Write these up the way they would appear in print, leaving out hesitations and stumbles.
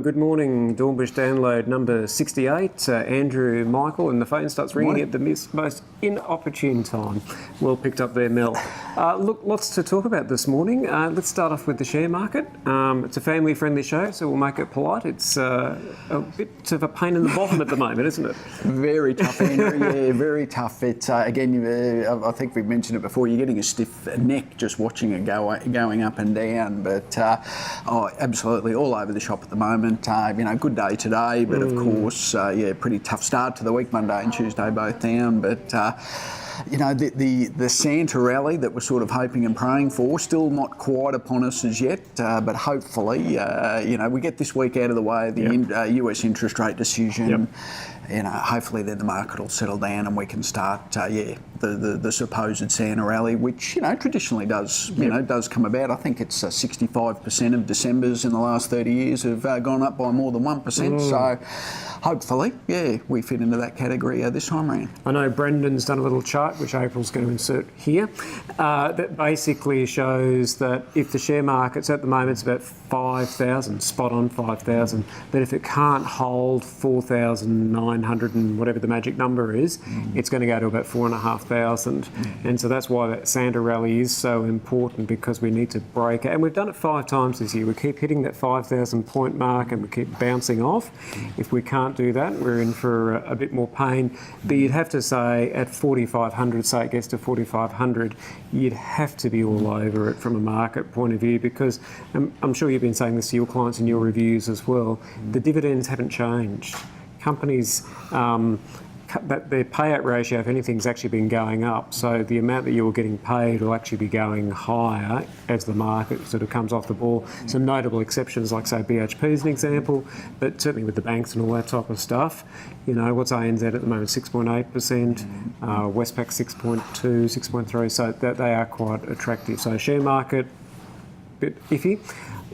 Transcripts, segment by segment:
Good morning, Dornbush download number 68. Andrew, Michael, and the phone starts ringing at the most inopportune time. Well picked up there, Mel. Look, lots to talk about this morning. Let's start off with the share market. It's a family-friendly show, so we'll make it polite. It's a bit of a pain in the bottom at the moment, isn't it? Very tough, Andrew. Yeah, very tough. It's again, I think we've mentioned it before. You're getting a stiff neck just watching it going up and down. But absolutely all over the shop at the moment. Good day today, but of course, pretty tough start to the week. Monday and Tuesday both down, but. The Santa rally that we're sort of hoping and praying for, still not quite upon us as yet, but hopefully, we get this week out of the way, the US interest rate decision, hopefully then the market will settle down and we can start, the supposed Santa rally, which, traditionally does come about. I think it's 65% of Decembers in the last 30 years have gone up by more than 1%, so hopefully, we fit into that category this time around. I know Brendan's done a little chart, which April's going to insert here, that basically shows that if the share market's at the moment, it's about 5,000, spot on 5,000, but if it can't hold 4,900 and whatever the magic number is, it's going to go to about 4,500. And so that's why that Santa rally is so important, because we need to break it. And we've done it 5 times this year. We keep hitting that 5,000 point mark and we keep bouncing off. If we can't do that, we're in for a bit more pain. But you'd have to say at 4,500, say it gets to 4,500, you'd have to be all over it from a market point of view, because I'm sure you've been saying this to your clients in your reviews as well, the dividends haven't changed. Companies, that their payout ratio, if anything's actually been going up, so the amount that you're getting paid will actually be going higher as the market sort of comes off the ball. Some notable exceptions, like say BHP is an example, but certainly with the banks and all that type of stuff, what's ANZ at the moment, 6.8%, Westpac 6.2, 6.3, so that they are quite attractive. So share market, bit iffy.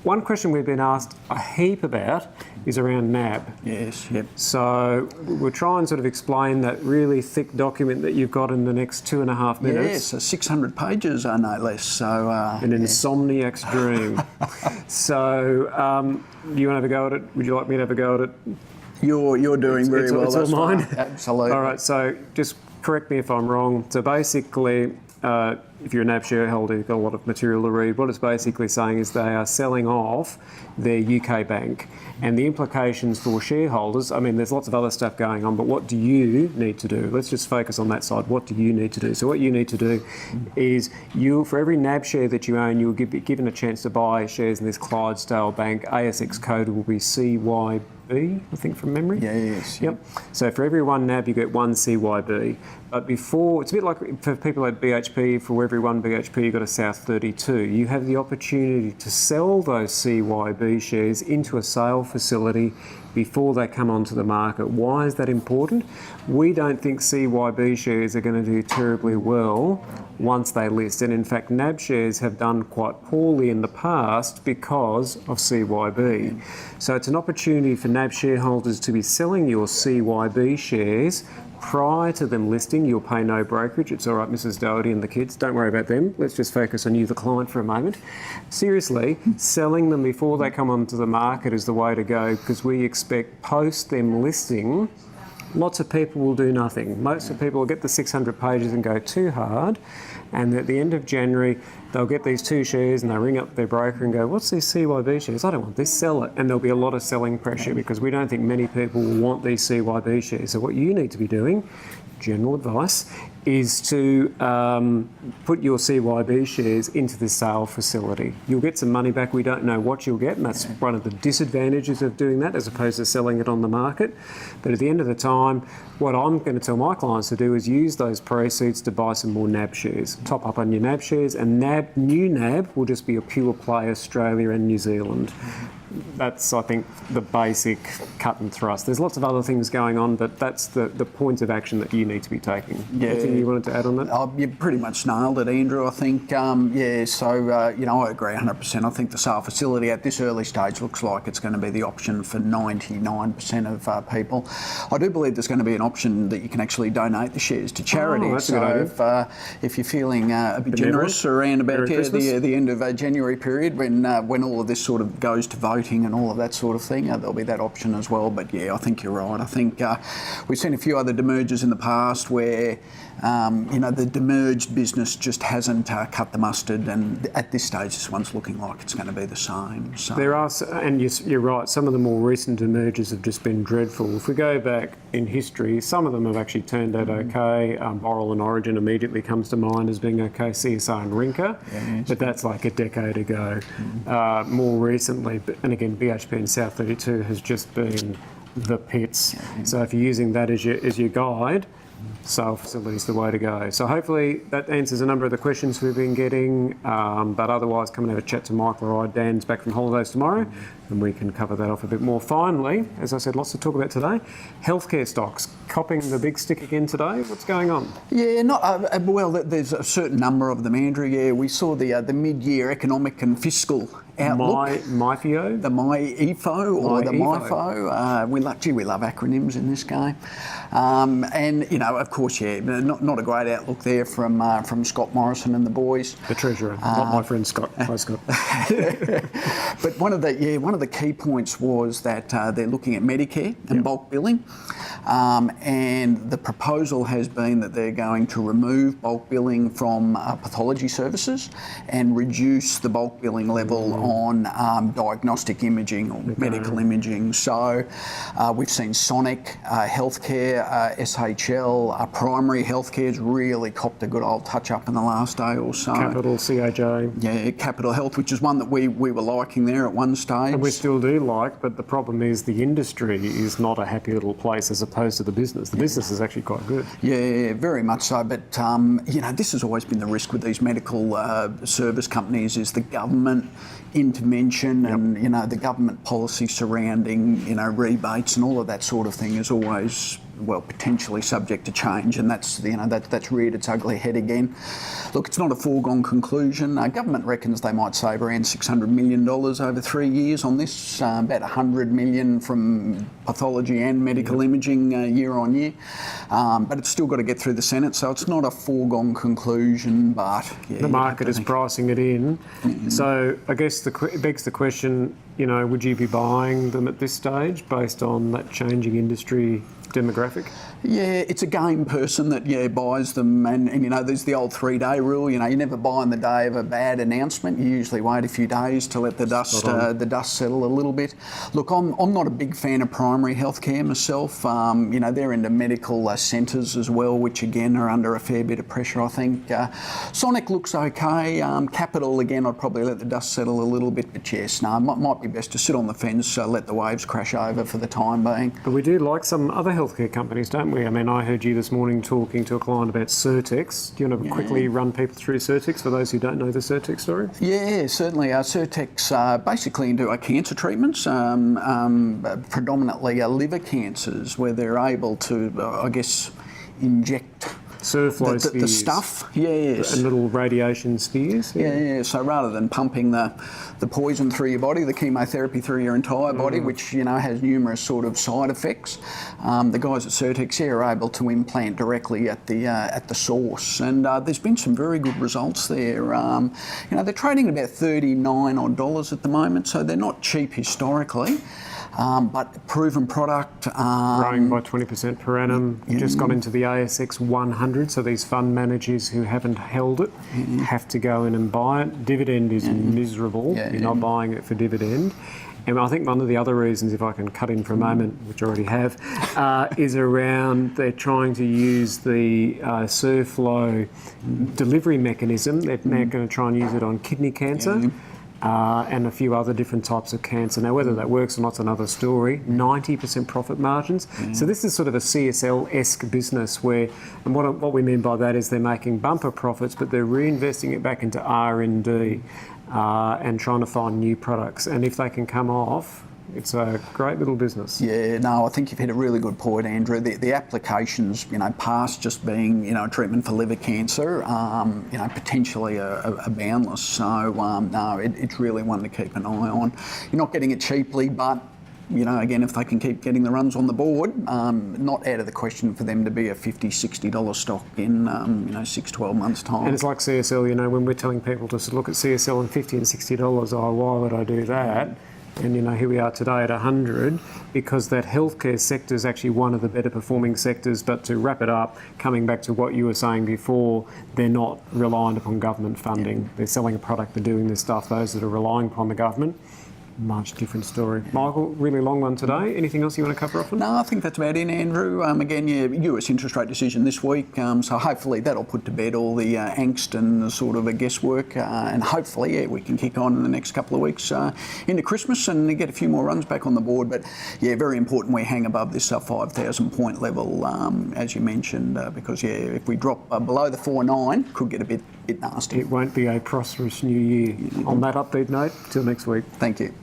One question we've been asked a heap about is around NAB. Yes, yep. So we'll try and sort of explain that really thick document that you've got in the next 2.5 minutes. Yes, so 600 pages, no less. So an insomniac's dream. So do you want to have a go at it? Would you like me to have a go at it? You're doing very well. It's all mine. Right. Absolutely. All right. So just correct me if I'm wrong. So basically, if you're a NAB shareholder, you've got a lot of material to read. What it's basically saying is they are selling off their UK bank, and the implications for shareholders, I mean, there's lots of other stuff going on, but what do you need to do? Let's just focus on that side. What do you need to do? So what you need to do is for every NAB share that you own, you'll be given a chance to buy shares in this Clydesdale Bank. ASX code will be CYB, I think, from memory. Yes. Yep. So for every one NAB, you get one CYB. But before, it's a bit like for people at BHP, for every one BHP, you've got a South 32. You have the opportunity to sell those CYB shares into a sale facility before they come onto the market. Why is that important? We don't think CYB shares are going to do terribly well once they list. And in fact, NAB shares have done quite poorly in the past because of CYB. So it's an opportunity for NAB shareholders to be selling your CYB shares prior to them listing. You'll pay no brokerage. It's all right, Mrs. Doherty and the kids. Don't worry about them. Let's just focus on you, the client, for a moment. Seriously, selling them before they come onto the market is the way to go, because we expect post them listing, lots of people will do nothing. Most of the people will get the 600 pages and go too hard, and at the end of January, they'll get these 2 shares and they'll ring up their broker and go, what's these CYB shares? I don't want this, sell it. And there'll be a lot of selling pressure because we don't think many people will want these CYB shares. So what you need to be doing, general advice, is to put your CYB shares into the sale facility. You'll get some money back. We don't know what you'll get, and that's one of the disadvantages of doing that as opposed to selling it on the market. But at the end of the time, what I'm going to tell my clients to do is use those proceeds to buy some more NAB shares. Top up on your NAB shares, and new NAB will just be a pure play Australia and New Zealand. That's, I think, the basic cut and thrust. There's lots of other things going on, but that's the point of action that you need to be taking. Yeah. Anything you wanted to add on that? You pretty much nailed it, Andrew, I think. I agree 100%. I think the sale facility at this early stage looks like it's going to be the option for 99% of people. I do believe there's going to be an option that you can actually donate the shares to charity. That's a good idea. If you're feeling a bit generous around about the end of January period, when all of this sort of goes to vote, floating and all of that sort of thing, there'll be that option as well. But yeah, I think you're right. I think we've seen a few other demergers in the past where the demerged business just hasn't cut the mustard, and at this stage this one's looking like it's going to be the same. So. There are, and you're right, some of the more recent demergers have just been dreadful. If we go back in history, some of them have actually turned out okay. Boral and Origin immediately comes to mind as being okay, CSR and Rinker, but that's like a decade ago. More recently, and again, BHP and South 32 has just been the pits. So if you're using that as your guide, sale facility is the way to go. So hopefully that answers a number of the questions we've been getting, but otherwise come and have a chat to Michael or I. Dan's back from holidays tomorrow and we can cover that off a bit more. Finally, as I said, lots to talk about today. Healthcare stocks, copping the big stick again today. What's going on? Yeah, well, there's a certain number of them, Andrew. Yeah, we saw the mid-year economic and fiscal outlook. MyFIO? The MyEFO or the MyFO. We love acronyms in this game. And, of course, not a great outlook there from Scott Morrison and the boys. The treasurer, not my friend Scott. Hi, Scott. But one of the key points was that they're looking at Medicare and bulk billing. And the proposal has been that they're going to remove bulk billing from pathology services and reduce the bulk billing level on diagnostic imaging or medical imaging. So we've seen Sonic, Healthcare, SHL, Primary Healthcare has really copped a good old touch up in the last day or so. Capital, CAJ. Yeah, Capital Health, which is one that we were liking there at one stage. And we still do like, but the problem is the industry is not a happy little place as opposed to the business. The business is actually quite good. Yeah, very much so. But, this has always been the risk with these medical service companies is the government intervention and, the government policy surrounding, rebates and all of that sort of thing is always, potentially subject to change, and that's reared its ugly head again. Look, it's not a foregone conclusion. Government reckons they might save around $600 million over 3 years on this, about $100 million from pathology and medical imaging year on year. But it's still got to get through the Senate, so it's not a foregone conclusion, but... Yeah, the market is pricing it in. So I guess it begs the question, would you be buying them at this stage based on that changing industry demographic? Yeah, it's a game person that buys them, and there's the old 3-day rule. You never buy on the day of a bad announcement. You usually wait a few days to let the dust settle a little bit. Look, I'm not a big fan of primary healthcare myself. They're into medical centres as well, which again are under a fair bit of pressure, I think. Sonic looks okay. Capital, again, I'd probably let the dust settle a little bit, but yes, no, it might be best to sit on the fence, let the waves crash over for the time being. But we do like some other healthcare companies, don't we? I mean, I heard you this morning talking to a client about Certex. Do you want to quickly run people through Certex for those who don't know the Certex story? Yeah, certainly. Certex basically into cancer treatments, predominantly liver cancers, where they're able to, inject Surflow spheres. The stuff, yes. And little radiation spheres. Yeah. So rather than pumping the poison through your body, the chemotherapy through your entire body, which has numerous sort of side effects, the guys at Certex are able to implant directly at the source, and there's been some very good results there. They're trading at about $39 odd at the moment, so they're not cheap historically. But proven product. Growing by 20% per annum. Just got into the ASX 100, so these fund managers who haven't held it have to go in and buy it. Dividend is miserable. You're not buying it for dividend. And I think one of the other reasons, if I can cut in for a moment, which I already have, is around they're trying to use the Surflow delivery mechanism. They're now going to try and use it on kidney cancer. And a few other different types of cancer. Now, whether that works or not's another story. 90% profit margins. So this is sort of a CSL-esque business where, and what we mean by that is they're making bumper profits, but they're reinvesting it back into R&D and trying to find new products. And if they can come off, it's a great little business. Yeah, no, I think you've hit a really good point, Andrew. The applications, past just being, a treatment for liver cancer, potentially are boundless. So, no, it's really one to keep an eye on. You're not getting it cheaply, but again, if they can keep getting the runs on the board, not out of the question for them to be a $50, $60 stock in, 6, 12 months' time. And it's like CSL, when we're telling people to look at CSL and $50 and $60, why would I do that? And here we are today at 100 because that healthcare sector is actually one of the better performing sectors. But to wrap it up, coming back to what you were saying before, they're not reliant upon government funding. They're selling a product, they're doing this stuff. Those that are relying upon the government, much different story. Michael, really long one today. Anything else you want to cover off on? No, I think that's about it, Andrew. Again, US interest rate decision this week, so hopefully that'll put to bed all the angst and the sort of guesswork, and hopefully we can kick on in the next couple of weeks into Christmas and get a few more runs back on the board. But very important we hang above this 5,000 point level, as you mentioned, because if we drop below the 4.9, could get a bit nasty. It won't be a prosperous new year. On that upbeat note, till next week. Thank you.